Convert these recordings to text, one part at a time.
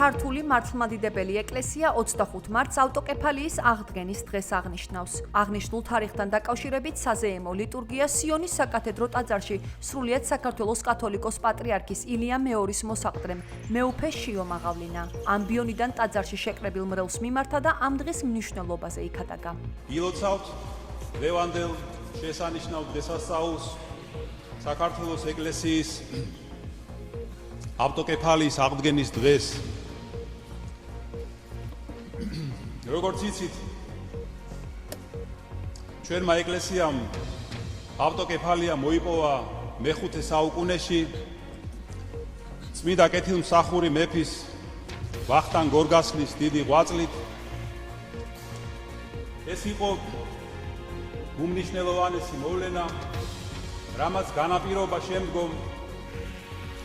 ქართული მართლმადიდებელი ეკლესია 25 მარტს ავტოკეფალიის აღდგენის დღეს აღნიშნავს. აღნიშნულ თარიღთან დაკავშირებით საზეიმო ლიტურგია სიონის საკათედრო ტაძარში სრულიად საქართველოს კათოლიკოს პატრიარქის ილია მეორის მოსაყდრემ მეუფე შიომაღავლინა. ამბიონიდან ტაძარში შეკრებილ მრევლს მიმართა და ამ დღის მნიშვნელობაზე იქადაგა. ილოცავთ ლევანდელ შესანიშნავ დღესასწაულს საქართველოს ეკლესიის ავტოკეფალიის აღდგენის დღეს. როგორც იცით, ჩვენმა ეკლესიამ ავტოკეფალია მოიპოვა მე-5 საუკუნეში წმინდა კეთილმსახური მეფის ვახტანგ გორგასლის დიდი ღვაწლით. ეს იყო უმნიშვნელოვანესი მოვლენა, რამაც განაპირობა შემდგომ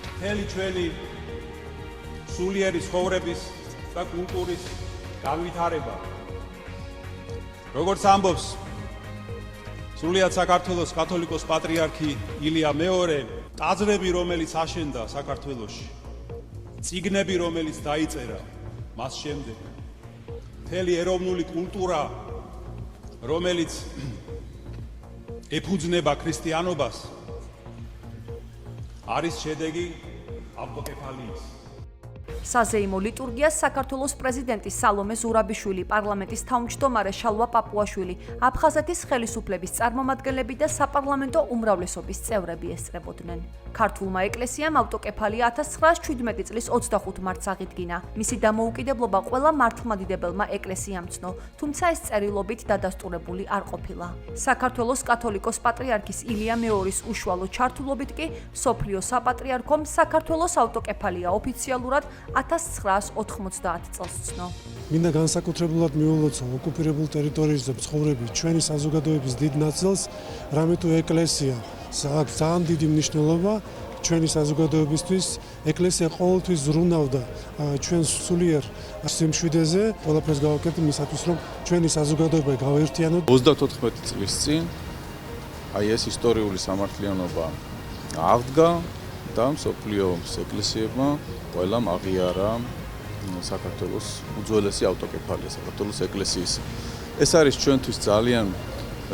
მთელი ჩვენი სულიერი ცხოვრების და კულტურის განვითარება. როგორც ამბობს სრულიად საქართველოს კათოლიკოს პატრიარქი ილია მეორე, ტაძრები, რომელიც აშენდა საქართველოში, წიგნები, რომელიც დაიწერა მას შემდეგ, მთელი ეროვნული კულტურა, რომელიც ეფუძნება ქრისტიანობას, არის შედეგი ავტოკეფალიის. საზეიმო ლიტურგიას საქართველოს პრეზიდენტი სალომე ზურაბიშვილი, პარლამენტის თავმჯდომარე შალვა პაპუაშვილი, აფხაზეთის ხელისუფლების წარმომადგენლები და საპარლამენტო უმრავლესობის წევრები ესწრებოდნენ. ქართულმა ეკლესიამ ავტოკეფალია 1917 წლის 25 მარტს აღიდგინა. მისი დამოუკიდებლობა ყველა მართლმადიდებელმა ეკლესიამ ცნო, თუმცა ეს წერილობით დადასტურებული არ ყოფილა. საქართველოს კათოლიკოს პატრიარქის ილია მეორის უშუალო ჩართულობით კი მსოფლიო საპატრიარქომ საქართველოს ავტოკეფალია ოფიციალურად 1990 წელს ცნო. მინდა განსაკუთრებულად მიულოცო ოკუპირებულ ტერიტორიებზე მცხოვრები ჩვენი საზოგადოების დიდ ნაწილს, რამე თუ ეკლესია აქვს ძალიან დიდი მნიშვნელობა ჩვენი საზოგადოებისთვის. ეკლესია ყოველთვის ზრუნავდა ჩვენს სულიერ სიმშვიდეზე, ყველაფერს გავაკეთე მისათვის, რომ ჩვენი საზოგადოება გავაერთიანოთ. 34 წლის წინ აი ეს ისტორიული სამართლიანობა აღდგა და მსოფლიოს ეკლესიებმა ყველამ აღიარა საქართველოს უძველესი ავტოკეფალია, საქართველოს ეკლესიის. ეს არის ჩვენთვის ძალიან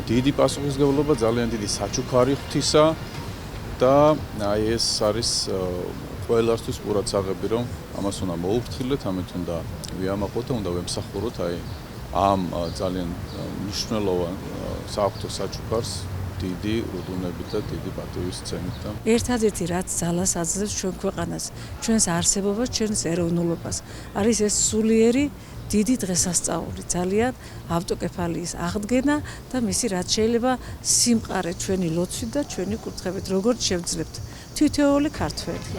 დიდი პასუხისმგებლობა, ძალიან დიდი საჩუქარი ღვთისა და აი ეს არის ყველასთვის ყურადსაღები, რომ ამას უნდა მოუფრთხილდეთ, ამით უნდა ვიამაყოთ და უნდა ვემსახუროთ აი ამ ძალიან მნიშვნელოვან საღვთო საჩუქარს დიდი რუდუნებით და დიდი პატივისცემით და ერთადერთი რაც ძალას აძლევს ჩვენ ქვეყანას, ჩვენს არსებობას, ჩვენს ეროვნულობას, არის ეს სულიერი დიდი დღესასწაული, ძალიან ავტოკეფალიის აღდგენა და მისი რაც შეიძლება სიმყარე ჩვენი ლოცვით და ჩვენი კურთხევით, როგორც შევძლებთ თითოეული ქართველი.